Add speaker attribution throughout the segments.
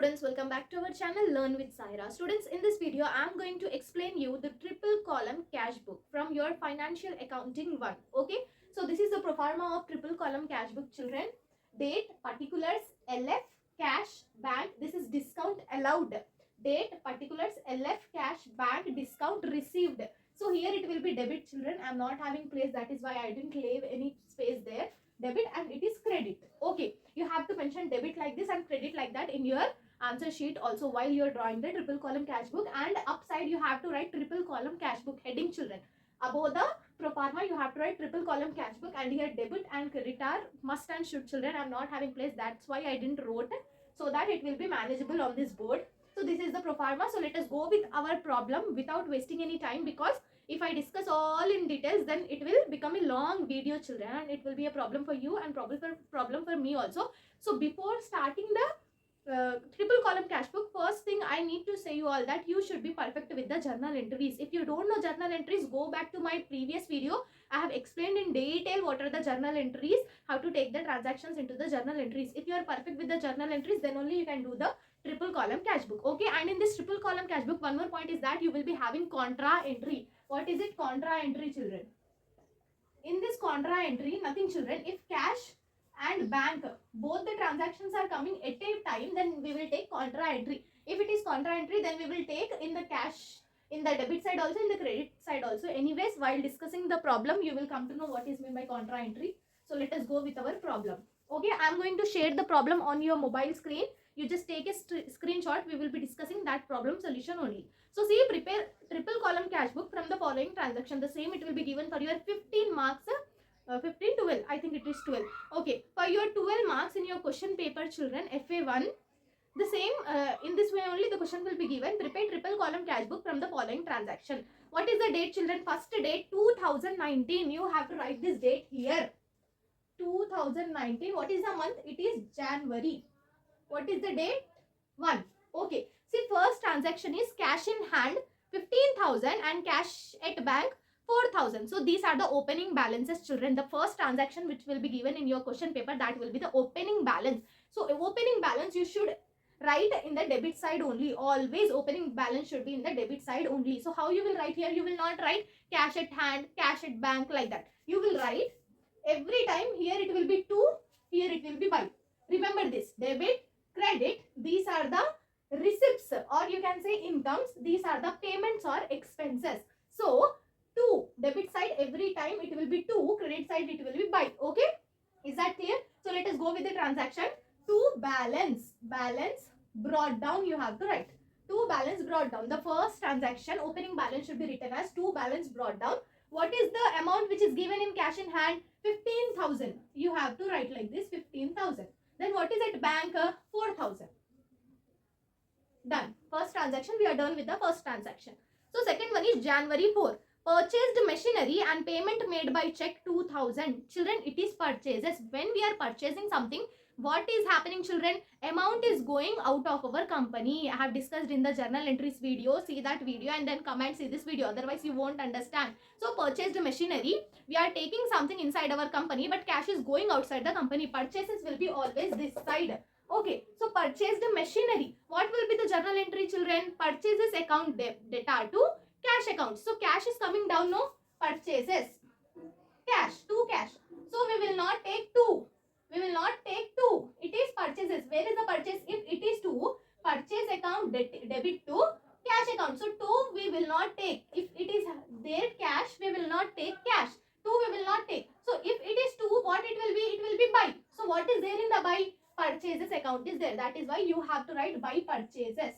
Speaker 1: Students, welcome back to our channel Learn with Saira. Students, in this video I am going to explain you the triple column cash book from your financial accounting 1. Okay, so this is the pro forma of triple column cash book, children. Date, particulars, LF, cash, bank. This is discount allowed. Date, particulars, LF, cash, bank, discount received. So here it will be debit, children. I am not having place, that is why I didn't leave any space there. Debit and it is credit. Okay, you have to mention debit like this and credit like that in your answer sheet also while you are drawing the triple column cash book, and upside you have to write triple column cash book heading, children. Above the pro forma you have to write triple column cash book, and here debit and credit are must and should, children. I'm not having place, that's why I didn't wrote it, so that it will be manageable on this board. So this is the pro forma. So let us go with our problem without wasting any time, because if I discuss all in details then it will become a long video, children, and it will be a problem for you and problem for me also. So before starting the triple column cash book, first thing I need to say you all that you should be perfect with the journal entries. If you don't know journal entries, go back to my previous video. I have explained in detail what are the journal entries, how to take the transactions into the journal entries. If you are perfect with the journal entries, then only you can do the triple column cash book. Okay, and in this triple column cash book, one more point is that you will be having contra entry. What is it? Contra entry, children. In this contra entry, nothing, children. If cash and bank, both the transactions are coming at a time, then we will take contra entry. If it is contra entry, then we will take in the cash, in the debit side also, in the credit side also. Anyways, while discussing the problem, you will come to know what is meant by contra entry. So let us go with our problem. Okay, I am going to share the problem on your mobile screen. You just take a screenshot. We will be discussing that problem solution only. So see, prepare triple column cash book from the following transaction. The same it will be given for your 15 marks. 15, 12, I think it is 12. Okay, for your 12 marks in your question paper, children, FA1, the same, in this way only the question will be given. Prepare triple column cash book from the following transaction. What is the date, children? First date 2019. You have to write this date here. 2019. What is the month? It is January. What is the date? 1. Okay. See, first transaction is cash in hand 15,000 and cash at bank 4,000. So these are the opening balances, children. The first transaction which will be given in your question paper, that will be the opening balance. So opening balance you should write in the debit side only. Always opening balance should be in the debit side only. So how you will write here? You will not write cash at hand, cash at bank like that. You will write every time here it will be to, here it will be by. Remember this, debit, credit, these are the receipts, or you can say incomes, these are the payments or expenses. So to debit side every time it will be to, credit side it will be by. Okay, is that clear? So let us go with the transaction. To balance, balance brought down you have to write. To balance brought down, the first transaction opening balance should be written as to balance brought down. What is the amount which is given in cash in hand? 15,000. You have to write like this, 15,000. Then what is at bank? 4,000. Done. First transaction, we are done with the first transaction. So second one is January 4. Purchased machinery and payment made by check 2,000. Children, it is purchases. When we are purchasing something, what is happening, children? Amount is going out of our company. I have discussed in the journal entries video. See that video and then come and see this video. Otherwise, you won't understand. So purchased machinery, we are taking something inside our company, but cash is going outside the company. Purchases will be always this side. Okay, so purchased machinery. What will be the journal entry, children? Purchases account data to cash account. So cash is coming down, no? Purchases. Cash, to cash. So we will not take 2. We will not take 2. It is purchases. Where is the purchase? If it is to purchase account debit to cash account. So 2 we will not take. If it is there cash, we will not take cash. 2 we will not take. So if it is 2, what it will be? It will be buy. So what is there in the buy? Purchases account is there. That is why you have to write buy purchases.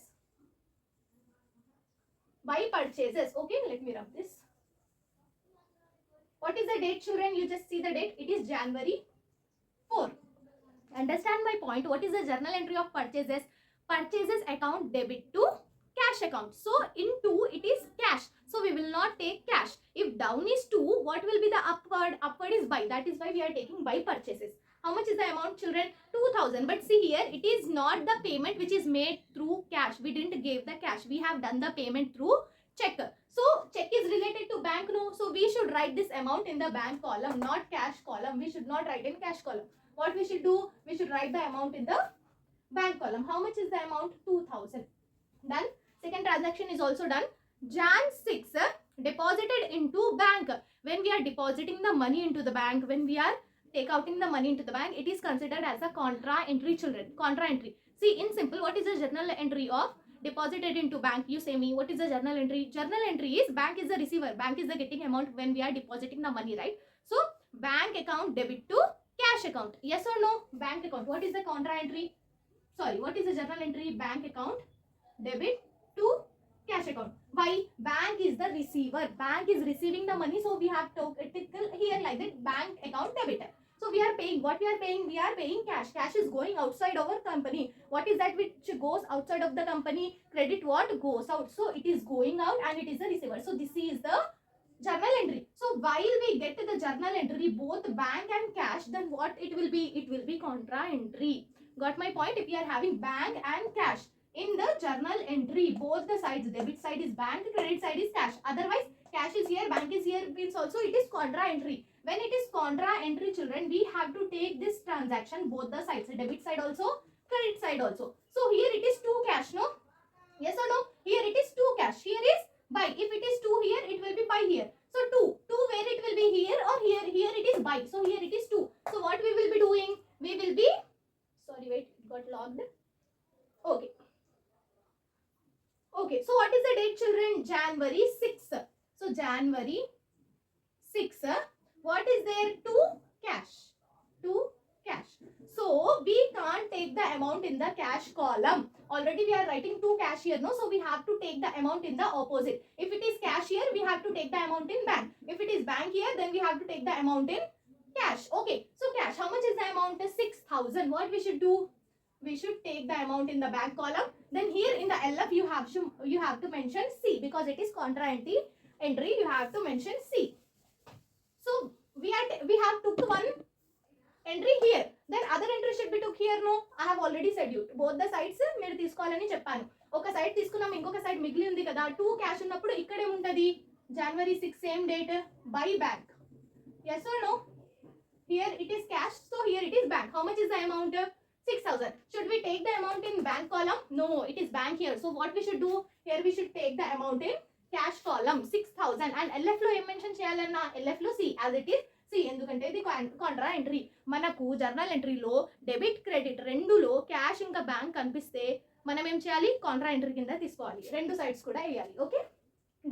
Speaker 1: Buy purchases. Okay, let me rub this. What is the date, children? You just see the date. It is January 4. Understand my point? What is the journal entry of purchases? Purchases account debit to cash account. So in 2 it is cash. So we will not take cash. If down is 2, what will be the upward? Upward is buy. That is why we are taking buy purchases. How much is the amount, children? 2,000. But see here, it is not the payment which is made through cash. We didn't give the cash. We have done the payment through check. So check is related to bank, no? So we should write this amount in the bank column, not cash column. We should not write in cash column. What we should do? We should write the amount in the bank column. How much is the amount? 2000. Done. Second transaction is also done. Jan 6 deposited into bank. When we are depositing the money into the bank, when we are outing the money into the bank, it is considered as a contra entry, children. Contra entry. See, in simple, what is the journal entry of deposited into bank? You say me, what is the journal entry? Journal entry is bank is the receiver, bank is the getting amount when we are depositing the money, right? So bank account debit to cash account. Yes or no? Bank account. What is the contra entry? Sorry, what is the journal entry? Bank account debit to cash account. Why? Bank is the receiver, bank is receiving the money, so we have to here like that, bank account debit. So we are paying, what we are paying? We are paying cash. Cash is going outside our company. What is that which goes outside of the company? Credit what goes out. So it is going out and it is the receiver. So this is the journal entry. So while we get the journal entry, both bank and cash, then what it will be? It will be contra entry. Got my point? If we are having bank and cash in the journal entry, both the sides, debit side is bank, credit side is cash. Otherwise, cash is here, bank is here, means also it is contra entry. When it is contra entry, children, we have to take this transaction both the sides, debit side also, credit side also. So here it is 2 cash, no? Yes or no? Here it is 2 cash, here is buy. If it is 2 here, it will be buy here. So 2 where it will be here or here? Here it is buy. So here it is 2. So what we will be doing? We will be, sorry, wait, it got logged. Okay. Okay, so what is the date, children? January 6th. So January 6th. What is there? 2 cash. 2 cash. So we can't take the amount in the cash column. Already we are writing 2 cash here, no? So we have to take the amount in the opposite. If it is cash here, we have to take the amount in bank. If it is bank here, then we have to take the amount in cash. Okay, so cash, how much is the amount? 6,000. What we should do? We should take the amount in the bank column. Then here in the LF you have to mention C, because it is contra entry. You have to mention C. So we have took one entry here. Then other entry should be took here, no? I have already said you. Both the sides మీరు తీసుకోవాలని చెప్పాను. ఒక side తీసుకున్నాం, ఇంకొక side మిగిలి ఉంది కదా. 2 cash ఉన్నప్పుడు ఇక్కడే ఉంటది. January 6 same date, buy bank. Yes or no? Here it is cash, so here it is bank. How much is the amount? 6,000. Should we take the amount in bank column? No, it is bank here. So what we should do? Here we should take the amount in cash column, 6,000. And LF lo em mention cheyalana? LF lo C, as it is C. ఎందుకంటే ఇది Contra entry. మనకు journal ఎంట్రీలో debit credit రెండులో cash ఇంకా bank కనిపిస్తే మనం ఏం చేయాలి? Contra entry కింద తీసుకోవాలి. రెండు సైడ్స్ కూడా వేయాలి. Okay,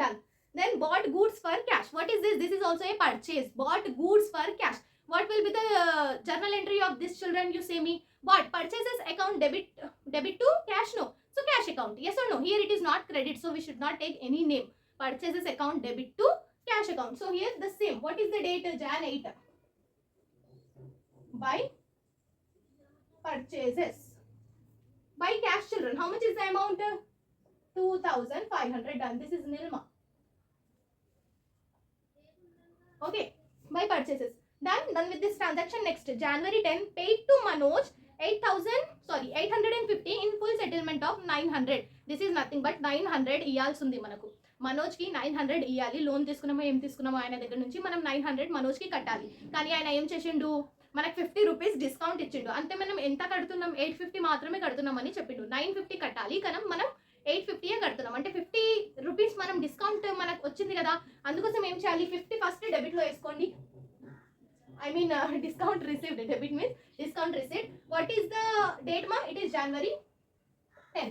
Speaker 1: done. Then bought goods for cash. What is this? This is also a purchase. Bought goods for cash. What will be the journal entry of this, children? You say me. But purchases account debit to cash, no? So cash account. Yes or no? Here it is not credit, so we should not take any name. Purchases account debit to cash account. So here the same. What is the date? Jan 8. By purchases. By cash, children. How much is the amount? 2,500. Done. This is Nilma. Okay, by purchases. Done with this transaction. Next, January 10, paid to Manoj 850 in full settlement of 900. This is nothing but 900 ఇయాల్సింది మనకు. మనోజ్కి 900 ఇయాలి. Loan తీసుకున్నామో ఏం తీసుకున్నామో ఆయన దగ్గర నుంచి మనం 900 మనోజ్కి కట్టాలి. కానీ ఆయన ఏం చేసిండు? మనకు 50 రూపీస్ డిస్కౌంట్ ఇచ్చిండు. అంటే మనం ఎంత కడుతున్నాం? 850 మాత్రమే కడుతున్నామని చెప్పిండు. 950 కట్టాలి, కానీ మనం 850 కడుతున్నాం. అంటే 50 రూపీస్ మనం డిస్కౌంట్ మనకు వచ్చింది కదా, అందుకోసం ఏం చేయాలి? 50 ఫస్ట్ డెబిట్ లో వేసుకోండి. I mean discount received. Debit means discount received. What is the date, ma? It is January 10.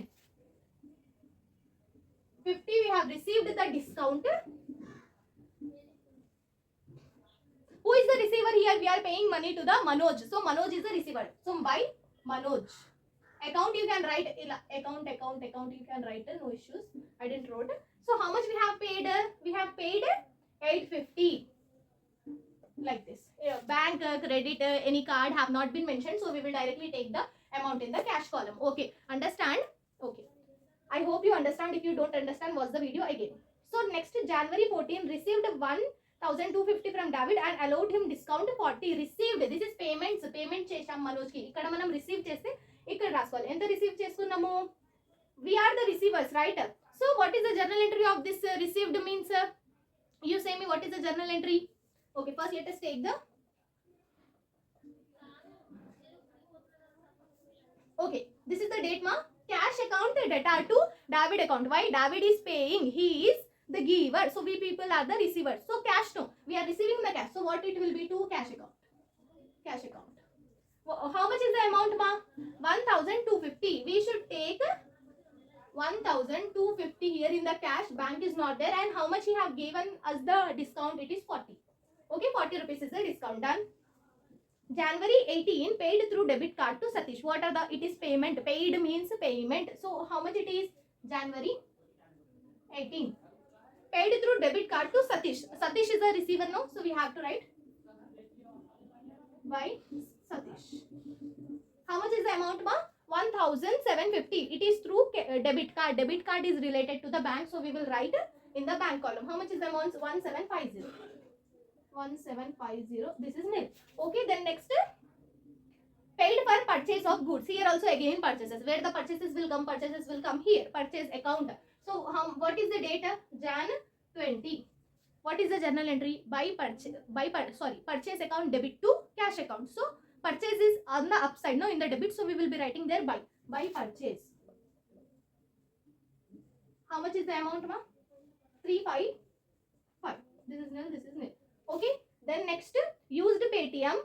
Speaker 1: 50 we have received the discount. Who is the receiver here? We are paying money to the Manoj. So Manoj is the receiver. So by Manoj. Account you can write account you can write, no issues. I didn't wrote. So how much we have paid? We have paid 850. Like this. Bank, credit, any card have not been mentioned, so we will directly take the amount in the cash column. Okay, understand? Okay, I hope you understand. If you don't understand, watch the video again. So next, January 14 received 1,250 from David and allowed him discount 40. Received, this is payments. Payment చేశాం మనోజ్కి. ఇక్కడ మనం receive చేస్తే ఇక్కడ రాసుకోవాలి. ఎంత receive చేసుకున్నాము? We are the receivers, right? So what is the journal entry of this received means? You say me, what is the journal entry? Okay, first let us take the. Okay, This is the date, ma. Cash account debtor to David account. Why? David is paying. He is the giver. So we people are the receivers. So cash no. We are receiving the cash. So what it will be to cash account? Cash account. How much is the amount, ma? 1,250. We should take 1,250 here in the cash. Bank is not there. And how much he have given us the discount? It is 40. Okay, 40 rupees is the discount. Done. January 18 paid through debit card to Satish. What are the? It is payment. Paid means payment. So how much it is? January 18 paid through debit card to Satish. Satish is a receiver, no? So we have to write by Satish. How much is the amount, ma? 1,750. It is through debit card. Debit card is related to the bank, so we will write in the bank column. How much is the amount? 1,750. 1,750. This is nil. Okay, then next, paid for purchase of goods. Here also again purchases. Where the purchases will come here. Purchase account. So what is the date? Jan 20. What is the journal entry? Purchase account debit to cash account. So purchase is on the upside, no, in the debit. So we will be writing there by purchase. How much is the amount, ma? 355. This is nil. This is nil. Okay. Then next, used Paytm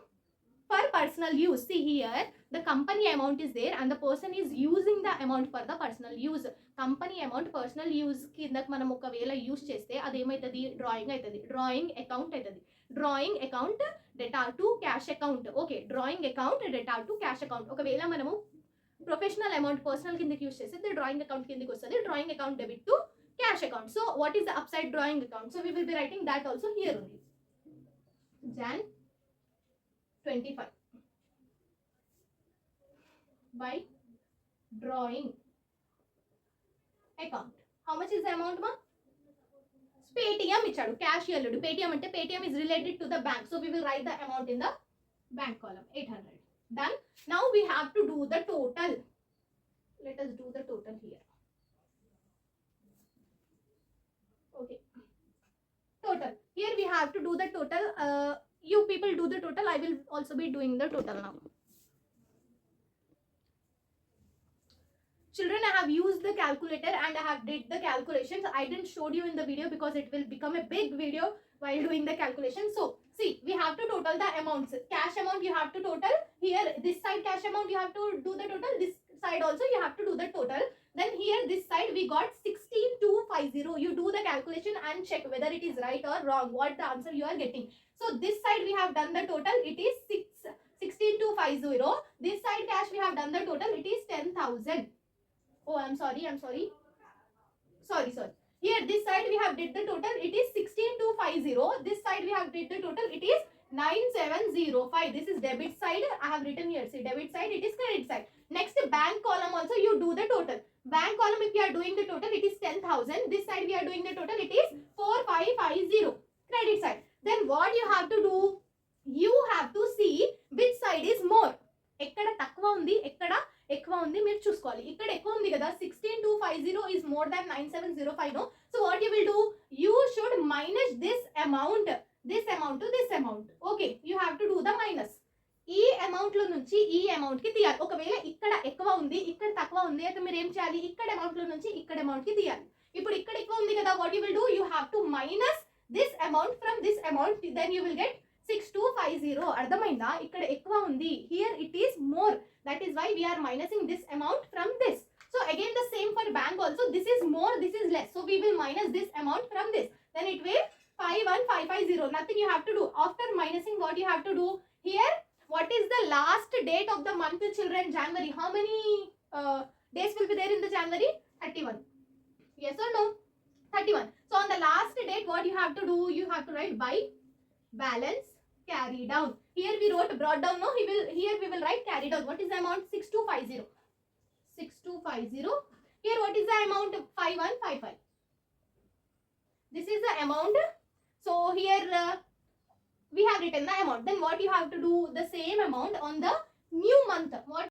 Speaker 1: for personal use. See here, the company amount is there and the person is using the amount for the personal use. Company amount personal use కిందకి మనం ఒకవేళ use చేస్తే అదేమవుతుంది? Drawing అవుతుంది. Drawing account అవుతుంది. Drawing account debtor to cash account. Okay, drawing account debtor to cash account. ఒకవేళ మనము professional amount personal కిందకి use చేస్తే డ్రాయింగ్ అకౌంట్ కిందకి వస్తుంది. Drawing account debit to cash account. So what is the upside drawing account? So we will be writing that also here only. Jan 25 by drawing account. How much is the amount, ma? Paytm ichadu. Cash yelludu. Paytm ante Paytm is related to the bank. So we will write the amount in the bank column. 800. Done. Now we have to do the total. Let us do the total here. Okay. Total. Here we have to do the total. You people do the total. I will also be doing the total now. Children, I have used the calculator and I have did the calculations. I didn't show you in the video because it will become a big video while doing the calculation. So see, we have to total the amounts. Cash amount you have to total. Here this side cash amount you have to do the total. This side also you have to do the total. Then here this side we got 16,250. You do the calculation and check whether it is right or wrong, what the answer you are getting. So this side we have done the total. It is 16,250. This side cash we have done the total. It is 10,000. Oh, I'm sorry. Sorry. Here this side we have did the total. It is 16,250. This side we have did the total. It is 9,705. This is debit side. I have written here. See, debit side. It is credit side. Next, bank column also you do the total. Bank column if you are doing the total, it is 10,000. This side we are doing the total. It is 4,550. Credit side. Then what you have to do? You have to see which side is more. ఎక్కడ తక్కువ ఉంది ఎక్కడ ఎక్కువ ఉంది మీరు చూసుకోవాలి. ఇక్కడ ఎక్కువ ఉంది కదా, 16,250 is more than 9,705. No, so what you will do? You should minus this amount to this amount. Okay, you have to do the minus. ఈ అమౌంట్ లో నుంచి ఈ అమౌంట్ కి తీయాలి. ఒకవేళ ఇక్కడ ఎక్కువ ఉంది ఇక్కడ తక్కువ ఉంది అయితే మీరు ఏం చేయాలి? ఇక్కడ అమౌంట్ లో నుంచి ఇక్కడ అమౌంట్ కి తీయాలి. ఇప్పుడు ఇక్కడ ఎక్కువ ఉంది కదా, what you will do? You have to minus this amount from this amount. Then you will get 6250. అర్థమైందా? ఇక్కడ ఎక్కువ ఉంది. Here it is more. That is why we are minusing this amount from this. So again the same for bank also. This is more, this is less. So we will minus this amount from this. Then it will 51550. Nothing you have to do. After minusing, what you have to do? Here, what is the last date of the month, children? January. How many days will be there in the January? 31. Yes or no? 31. So on the last date, what you have to do? You have to write by balance carry down. Here we wrote brought down. No, here we will write carry down. What is the amount? 6250. 6250. Here what is the amount? 5155. This is the amount. So here we have written the amount. Then what you have to do? The same amount on the new month. What